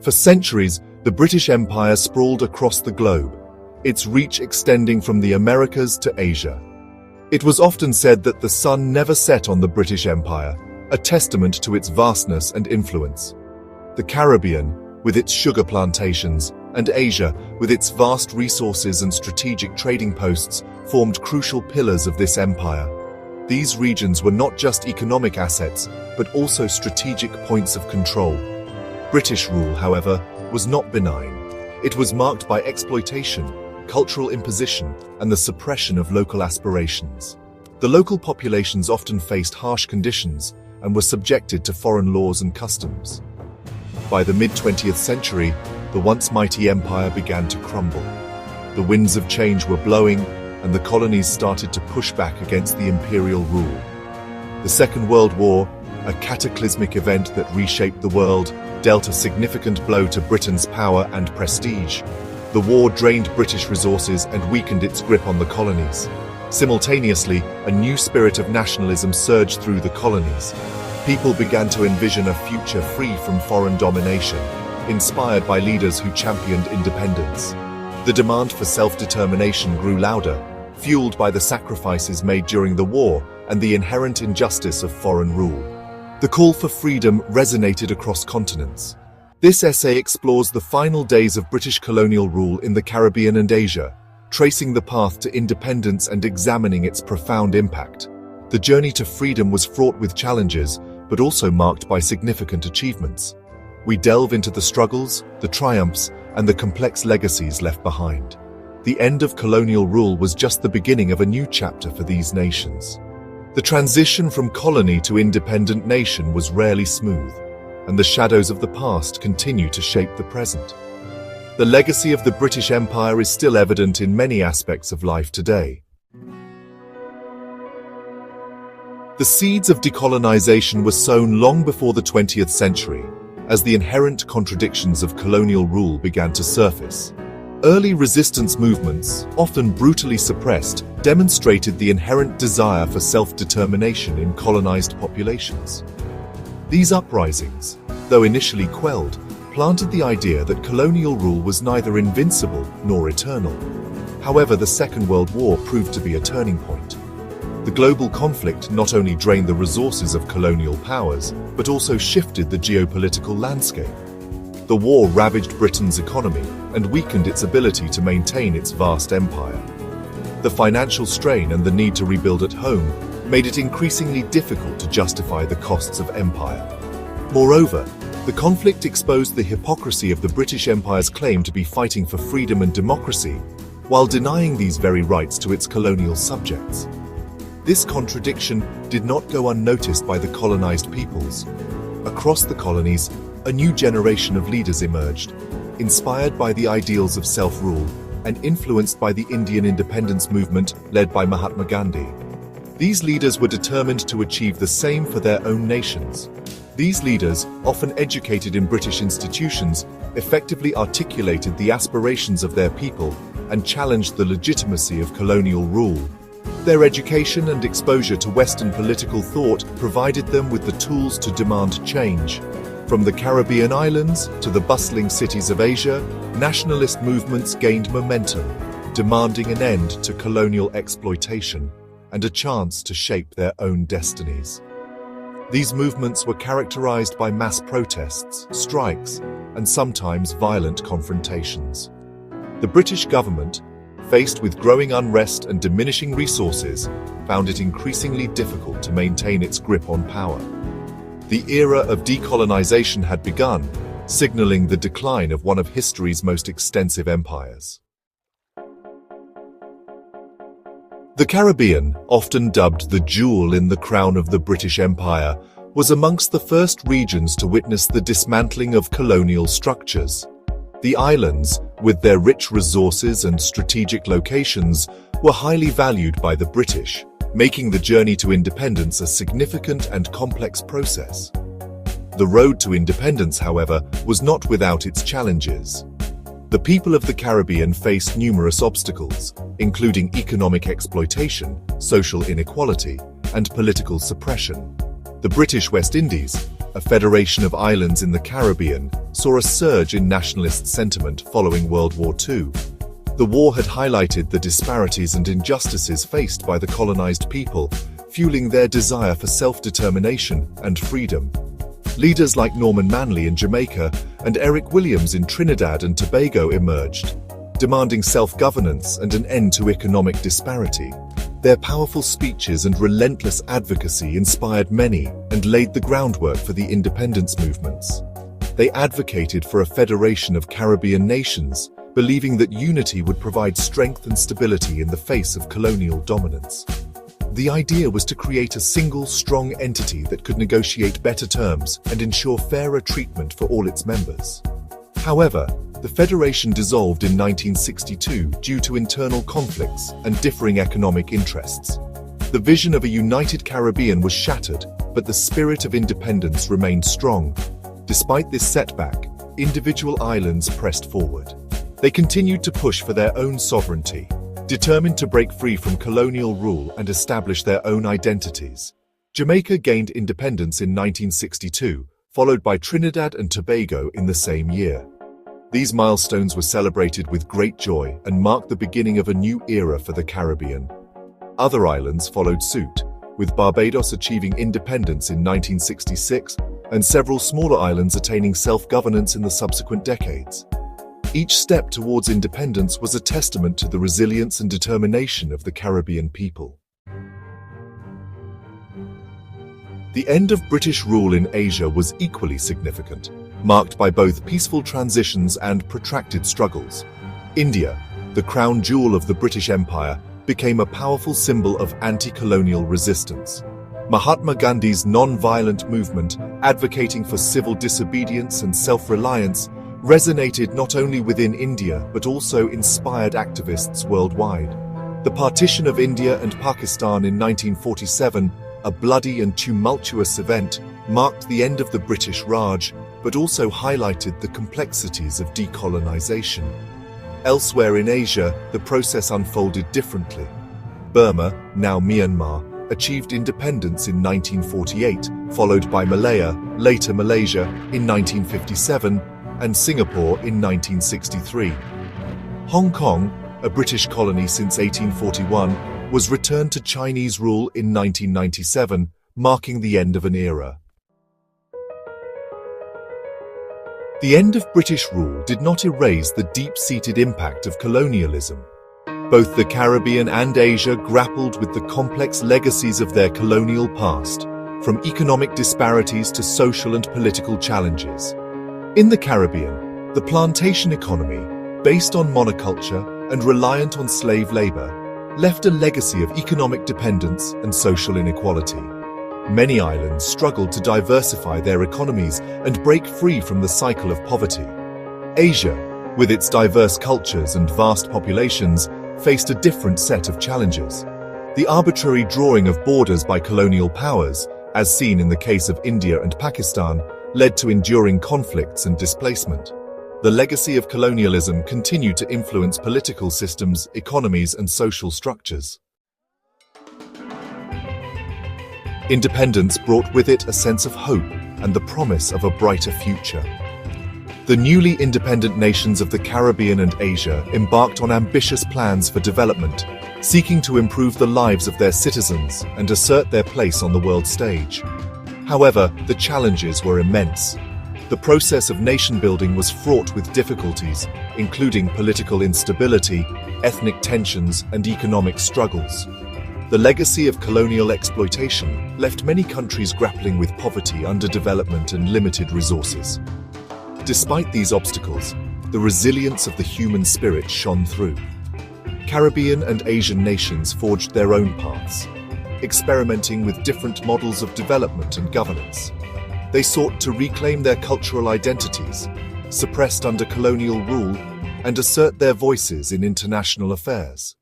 For centuries, the British Empire sprawled across the globe, its reach extending from the Americas to Asia. It was often said that the sun never set on the British Empire, a testament to its vastness and influence. The Caribbean, with its sugar plantations, and Asia, with its vast resources and strategic trading posts, formed crucial pillars of this empire. These regions were not just economic assets, but also strategic points of control. British rule, however, was not benign. It was marked by exploitation, cultural imposition, and the suppression of local aspirations. The local populations often faced harsh conditions and were subjected to foreign laws and customs. By the mid-20th century, the once mighty empire began to crumble. The winds of change were blowing, and the colonies started to push back against the imperial rule. The Second World War, a cataclysmic event that reshaped the world, dealt a significant blow to Britain's power and prestige. The war drained British resources and weakened its grip on the colonies. Simultaneously, a new spirit of nationalism surged through the colonies. People began to envision a future free from foreign domination, inspired by leaders who championed independence. The demand for self-determination grew louder, fueled by the sacrifices made during the war and the inherent injustice of foreign rule. The call for freedom resonated across continents. This essay explores the final days of British colonial rule in the Caribbean and Asia, tracing the path to independence and examining its profound impact. The journey to freedom was fraught with challenges, but also marked by significant achievements. We delve into the struggles, the triumphs, and the complex legacies left behind. The end of colonial rule was just the beginning of a new chapter for these nations. The transition from colony to independent nation was rarely smooth, and the shadows of the past continue to shape the present. The legacy of the British Empire is still evident in many aspects of life today. The seeds of decolonization were sown long before the 20th century, as the inherent contradictions of colonial rule began to surface. Early resistance movements, often brutally suppressed, demonstrated the inherent desire for self-determination in colonized populations. These uprisings, though initially quelled, planted the idea that colonial rule was neither invincible nor eternal. However, the Second World War proved to be a turning point. The global conflict not only drained the resources of colonial powers, but also shifted the geopolitical landscape. The war ravaged Britain's economy and weakened its ability to maintain its vast empire. The financial strain and the need to rebuild at home made it increasingly difficult to justify the costs of empire. Moreover, the conflict exposed the hypocrisy of the British Empire's claim to be fighting for freedom and democracy, while denying these very rights to its colonial subjects. This contradiction did not go unnoticed by the colonized peoples. Across the colonies, a new generation of leaders emerged, inspired by the ideals of self-rule and influenced by the Indian independence movement led by Mahatma Gandhi. These leaders were determined to achieve the same for their own nations. These leaders, often educated in British institutions, effectively articulated the aspirations of their people and challenged the legitimacy of colonial rule. Their education and exposure to Western political thought provided them with the tools to demand change. From the Caribbean islands to the bustling cities of Asia, nationalist movements gained momentum, demanding an end to colonial exploitation and a chance to shape their own destinies. These movements were characterized by mass protests, strikes, and sometimes violent confrontations. The British government, faced with growing unrest and diminishing resources, found it increasingly difficult to maintain its grip on power. The era of decolonization had begun, signaling the decline of one of history's most extensive empires. The Caribbean, often dubbed the jewel in the crown of the British Empire, was amongst the first regions to witness the dismantling of colonial structures. The islands, with their rich resources and strategic locations, were highly valued by the British, making the journey to independence a significant and complex process. The road to independence, however, was not without its challenges. The people of the Caribbean faced numerous obstacles, including economic exploitation, social inequality, and political suppression. The British West Indies, a federation of islands in the Caribbean, saw a surge in nationalist sentiment following World War II. The war had highlighted the disparities and injustices faced by the colonized people, fueling their desire for self-determination and freedom. Leaders like Norman Manley in Jamaica and Eric Williams in Trinidad and Tobago emerged, demanding self-governance and an end to economic disparity. Their powerful speeches and relentless advocacy inspired many and laid the groundwork for the independence movements. They advocated for a federation of Caribbean nations, believing that unity would provide strength and stability in the face of colonial dominance. The idea was to create a single, strong entity that could negotiate better terms and ensure fairer treatment for all its members. However, the federation dissolved in 1962 due to internal conflicts and differing economic interests. The vision of a united Caribbean was shattered, but the spirit of independence remained strong. Despite this setback, individual islands pressed forward. They continued to push for their own sovereignty, determined to break free from colonial rule and establish their own identities. Jamaica gained independence in 1962, followed by Trinidad and Tobago in the same year. These milestones were celebrated with great joy and marked the beginning of a new era for the Caribbean. Other islands followed suit, with Barbados achieving independence in 1966 and several smaller islands attaining self-governance in the subsequent decades. Each step towards independence was a testament to the resilience and determination of the Caribbean people. The end of British rule in Asia was equally significant, marked by both peaceful transitions and protracted struggles. India, the crown jewel of the British Empire, became a powerful symbol of anti-colonial resistance. Mahatma Gandhi's non-violent movement, advocating for civil disobedience and self-reliance, resonated not only within India but also inspired activists worldwide. The partition of India and Pakistan in 1947, a bloody and tumultuous event, marked the end of the British Raj, but also highlighted the complexities of decolonization. Elsewhere in Asia, the process unfolded differently. Burma, now Myanmar, achieved independence in 1948, followed by Malaya, later Malaysia, in 1957, and Singapore in 1963. Hong Kong, a British colony since 1841, was returned to Chinese rule in 1997, marking the end of an era. The end of British rule did not erase the deep-seated impact of colonialism. Both the Caribbean and Asia grappled with the complex legacies of their colonial past, from economic disparities to social and political challenges. In the Caribbean, the plantation economy, based on monoculture and reliant on slave labor, left a legacy of economic dependence and social inequality. Many islands struggled to diversify their economies and break free from the cycle of poverty. Asia, with its diverse cultures and vast populations, faced a different set of challenges. The arbitrary drawing of borders by colonial powers, as seen in the case of India and Pakistan, led to enduring conflicts and displacement. The legacy of colonialism continued to influence political systems, economies, and social structures. Independence brought with it a sense of hope and the promise of a brighter future. The newly independent nations of the Caribbean and Asia embarked on ambitious plans for development, seeking to improve the lives of their citizens and assert their place on the world stage. However, the challenges were immense. The process of nation-building was fraught with difficulties, including political instability, ethnic tensions, and economic struggles. The legacy of colonial exploitation left many countries grappling with poverty, underdevelopment, and limited resources. Despite these obstacles, the resilience of the human spirit shone through. Caribbean and Asian nations forged their own paths, experimenting with different models of development and governance. They sought to reclaim their cultural identities, suppressed under colonial rule, and assert their voices in international affairs.